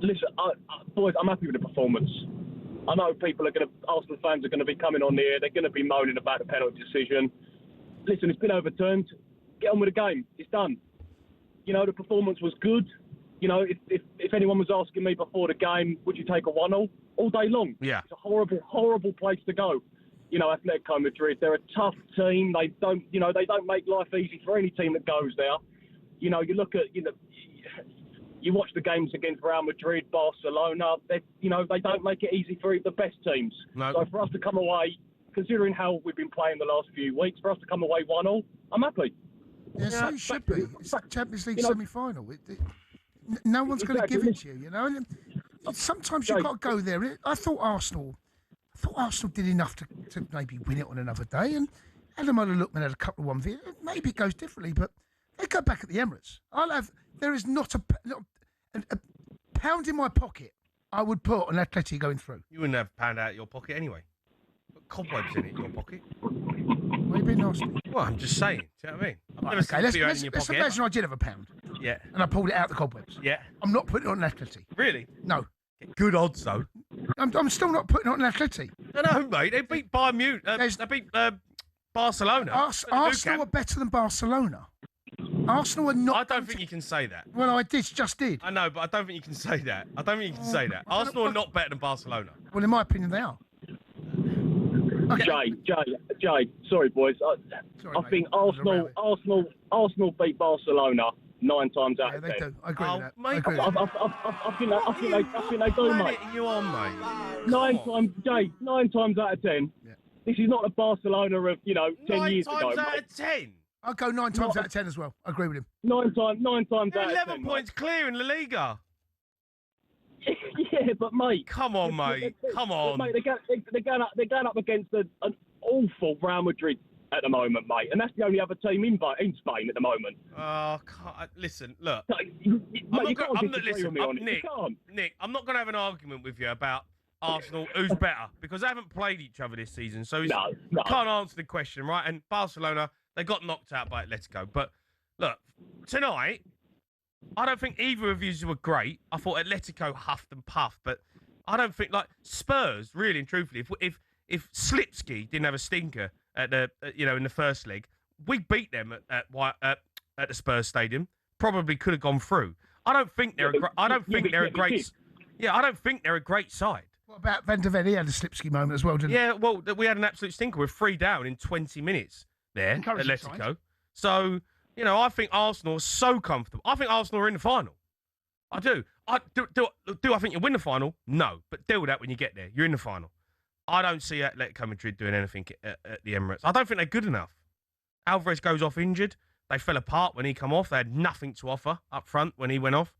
Listen, boys, I'm happy with the performance. I know Arsenal fans are going to be coming on here. They're going to be moaning about the penalty decision. Listen, it's been overturned. Get on with the game. It's done. You know, the performance was good. You know, if anyone was asking me before the game, would you take a 1-0? All day long. Yeah. It's a horrible, horrible place to go. You know, Atletico Madrid, they're a tough team. They don't make life easy for any team that goes there. You know, you look at, you watch the games against Real Madrid, Barcelona. They don't make it easy for the best teams. No. So for us to come away, considering how we've been playing the last few weeks, for us to come away 1-0, I'm happy. Yeah, so you should be. It's a Champions League semi-final. No one's going to give it to you, you know. And sometimes you've got to go there. I thought Arsenal did enough to maybe win it on another day. And Adam might have looked and had a couple of 1v. Maybe it goes differently, but they go back at the Emirates. There is not a pound in my pocket I would put on Atleti going through. You wouldn't have a pound out of your pocket anyway. Got cobwebs in your pocket. Why are you being nasty? Well, I'm just saying. Do you know what I mean? I've never Okay, seen let's you in your pocket. imagine I did have a pound. Yeah. And I pulled it out the cobwebs. Yeah. I'm not putting it on Atleti. Really? No. Good odds, though. I'm still not putting it on Atleti. No, mate. They beat Bayern Munich. They beat Barcelona. Arsenal are better than Barcelona. Arsenal are not. I don't think you can say that. Well, I just did. I know, but I don't think you can say that. Arsenal are not better than Barcelona. Well, in my opinion, they are. Okay. Jay. Sorry, boys. I think mate. Arsenal beat Barcelona 9 times out of 10. They do. I agree with that. Mate, I agree with that. I think they do, mate. You on, mate? 9 times out of 10. Yeah. This is not a Barcelona of 10 years ago. 9 times out of 10. I'll go 9 times out of 10 as well. I agree with him. 9 times out of 10. 11 points clear in La Liga. Yeah, but mate, come on, mate. Come on, mate. They're going up against an awful Real Madrid at the moment, mate, and that's the only other team in Spain at the moment. Oh, listen, look. Nick, I'm not going to have an argument with you about Arsenal, who's better, because they haven't played each other this season, so I can't answer the question, right? And Barcelona, they got knocked out by Atletico, but look, tonight, I don't think either of you were great. I thought Atletico huffed and puffed, but I don't think, like, Spurs, really and truthfully, if Slipsky didn't have a stinker at the in the first leg, we beat them at the Spurs Stadium. Probably could have gone through. I don't think they're a great side. What about Van der Ven? He had a Slipsky moment as well, didn't he? Yeah, well, we had an absolute stinker. We're 3 down in 20 minutes there at Atletico. So, I think Arsenal are so comfortable. I think Arsenal are in the final. I do. Do I think you'll win the final? No. But deal with that when you get there. You're in the final. I don't see Atletico Madrid doing anything at the Emirates. I don't think they're good enough. Alvarez goes off injured. They fell apart when he come off. They had nothing to offer up front when he went off.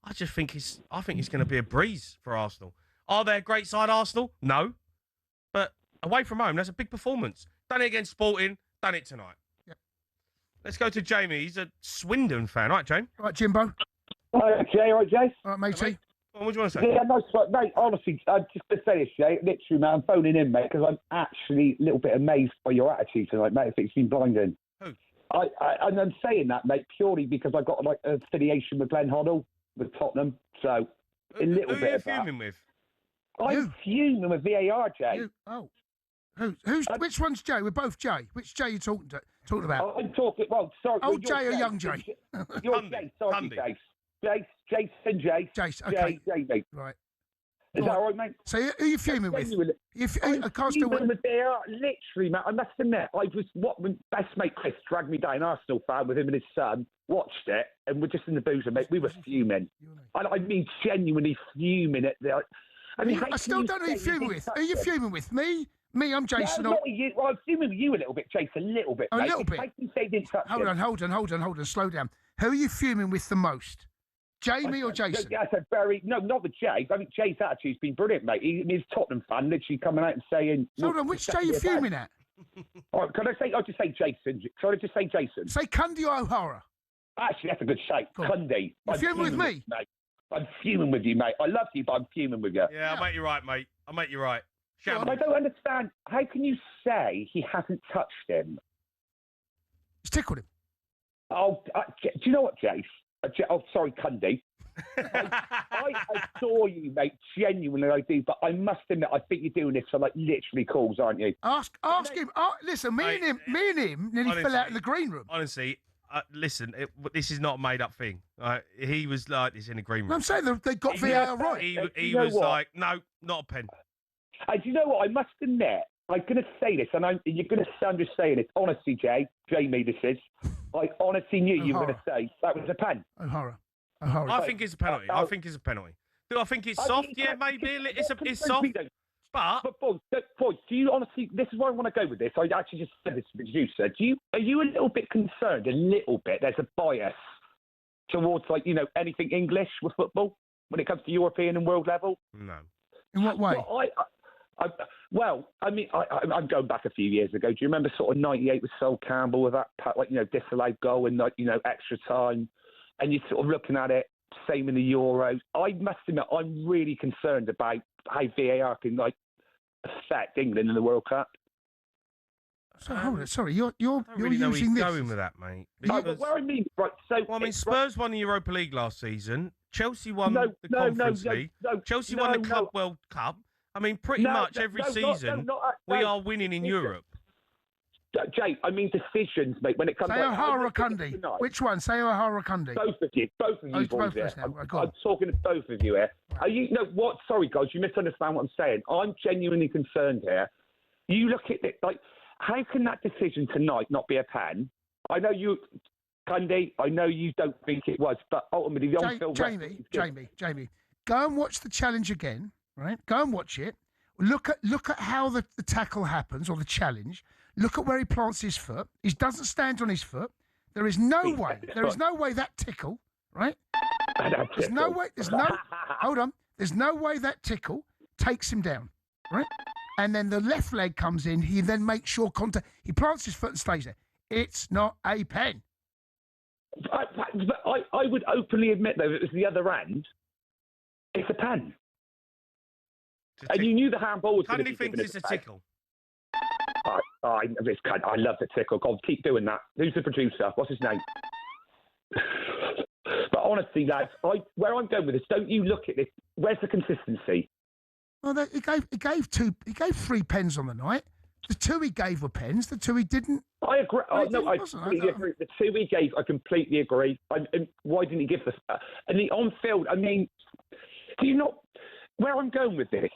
I think it's going to be a breeze for Arsenal. Are they a great side, Arsenal? No. But away from home, that's a big performance. Done it against Sporting, done it tonight. Yep. Let's go to Jamie. He's a Swindon fan. All right, Jamie? All right, Jimbo. Hi, Jay. All right, Jay? All right, matey. What do you want to say? Yeah, no, mate, honestly, I'm just going to say this, Jay. Literally, man, I'm phoning in, mate, because I'm actually a little bit amazed by your attitude tonight, mate. If it's been blinding. Who? And I'm saying that, mate, purely because I've got, like, an affiliation with Glenn Hoddle, with Tottenham. So, a little bit of that. Who are you fuming with? I'm fuming with VAR, Jay. Which one's Jay? We're both Jay. Which Jay are you talking about? I'm talking, sorry. Old Jay or young Jay? You're Jay, sorry, Jay. Jason Jay. Jason, okay. Jay, mate. Right. Is that all right, mate? So who are you fuming with? I can't still win. Literally, mate, I must admit, when best mate Chris dragged me down, Arsenal fan, with him and his son, watched it, and we're just in the boozer, mate. We were fuming. I mean, genuinely fuming at the... I still don't know who you're fuming with. Who are you fuming with? Me, I'm Jason. No, not you. Well, I'm fuming with you a little bit, Jason, a little bit, mate. A little bit? Hold on, slow down. Who are you fuming with the most? Jamie or Jason? Yeah, no, not with Jay. I think Jay's attitude's been brilliant, mate. He's a Tottenham fan, literally coming out and saying... Hold on, which Jay are you fuming at? All right, I'll just say Jason. Shall I just say Jason? Say Cundy or O'Hara. Actually, that's a good shout. Cundy. You're fuming with me? Mate. I'm fuming with you, mate. I love you, but I'm fuming with you. Yeah, I'll make you right, mate. I'll make you right. I don't understand. How can you say he hasn't touched him? He's tickled him. Oh, do you know what, Jace? Sorry, Cundy. I I adore you, mate. Genuinely, I do. But I must admit, I think you're doing this for like literally calls, aren't you? Ask him. Listen, me and him nearly fell out in the green room. Honestly, listen, this is not a made-up thing. He was like this in the green room. I'm saying they got VAR right. He was like, no, not a pen. And do you know what? I must admit, I'm going to say this, and you're going to sound just saying it. Honestly, Jamie, this is. I honestly knew you were going to say that was a pen. O'Hara. I think it's a penalty. I think it's a penalty. Do I think it's soft? Yeah, maybe. It's soft. But boys, do you honestly? This is where I want to go with this. I actually just said this to the producer. Are you a little bit concerned? A little bit. There's a bias towards anything English with football when it comes to European and world level. No. In what way? I'm going back a few years ago. Do you remember sort of '98 with Sol Campbell with that disallowed goal and extra time, and you're sort of looking at it. Same in the Euros. I must admit, I'm really concerned about how VAR can affect England in the World Cup. So hold on, sorry, you're really using this. Going with that, mate. But where I mean, right? So Spurs won the Europa League last season. Chelsea won the Conference League. Chelsea won the Club World Cup. I mean, pretty much every season we are winning in Europe. Jay, I mean decisions, mate. When it comes to O'Hara Cundy. Which one? Say O'Hara Cundy. Both of you boys here. I'm talking to both of you here. Are you? No, what? Sorry, guys, you misunderstand what I'm saying. I'm genuinely concerned here. You look at it how can that decision tonight not be a pen? I know you, Cundy. I know you don't think it was, but ultimately the on-field. Jamie, go and watch the challenge again. Right, go and watch it. Look at how the tackle happens or the challenge. Look at where he plants his foot. He doesn't stand on his foot. There is no way. There is no way that tickle. Right. There's no way. Hold on. There's no way that tickle takes him down. Right. And then the left leg comes in. He then makes sure contact. He plants his foot and stays there. It's not a pen. I would openly admit though, if it was the other end, it's a pen. And you knew the handball was going to be given. Cundy thinks it's a tickle. I love the tickle. God, keep doing that. Who's the producer? What's his name? But honestly, lads, where I'm going with this, don't you look at this. Where's the consistency? Well, he gave 3 pens on the night. The 2 he gave were pens. The 2 he didn't. I agree. I completely agree. The 2 he gave, I completely agree. And why didn't he give the? And the on-field, I mean, do you not? Where I'm going with this?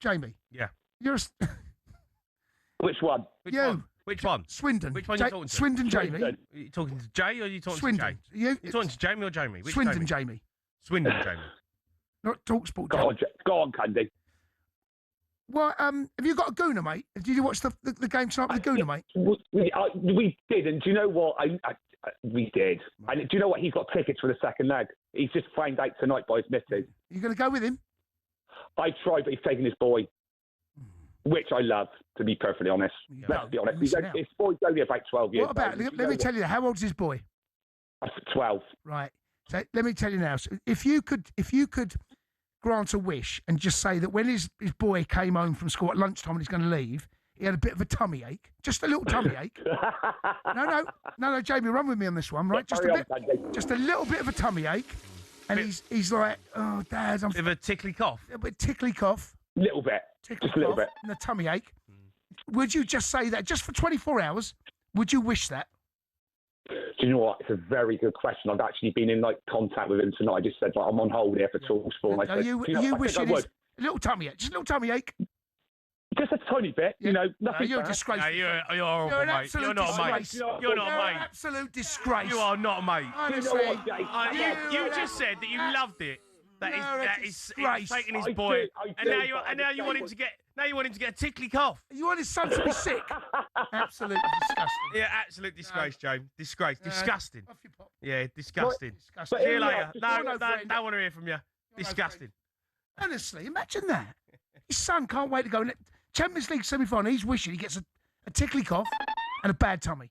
Jamie. Yeah. You're Which one? Which one? Swindon. Which one are you talking to? Swindon, Jamie. Are you talking to Jay or are you talking Swindon. to Jay? You're talking to Jamie or Jamie? Which Swindon, Jamie. Swindon, Jamie. Not talkSPORT. Go on, Cundy. Well, have you got a gooner, mate? Did you watch the game tonight with a gooner, mate? We did, and do you know what? We did. And do you know what? He's got tickets for the second leg. He's just found out tonight by his missus. You going to go with him? I tried, but he's taking his boy, which I love, to be perfectly honest. Let's be honest. His boy's only about 12 years old. What about, let me tell you, how old's his boy? 12. Right. So let me tell you now, so if you could grant a wish and just say that when his boy came home from school at lunchtime and he's going to leave, he had a bit of a tummy ache, just a little tummy ache. No, Jamie, run with me on this one, right? Just a little bit of a tummy ache. And he's like, oh, Dad, I'm... Bit of a tickly cough. A bit tickly cough. Little bit. Just a little bit. And a tummy ache. Would you just say that, just for 24 hours, would you wish that? Do you know what? It's a very good question. I've actually been in contact with him tonight. I just said, I'm on hold here for talkSPORT. Are you wishing a little tummy ache? Just a little tummy ache? Just a tiny bit, nothing. You're a disgrace. You're horrible, mate. You're not a mate. You're not a mate. You're an absolute disgrace. You are not a mate. Honestly, you just said that you loved it. That is taking his boy, and now you want him to get a tickly cough. You want his son to be sick. Absolutely disgusting. Yeah, absolute disgrace, James. Disgrace, disgusting. Off your pop. Yeah, disgusting. Disgusting. See you later. No, don't want to hear from you. Disgusting. Honestly, imagine that. His son can't wait to go. Champions League semi-final. He's wishing he gets a tickly cough and a bad tummy.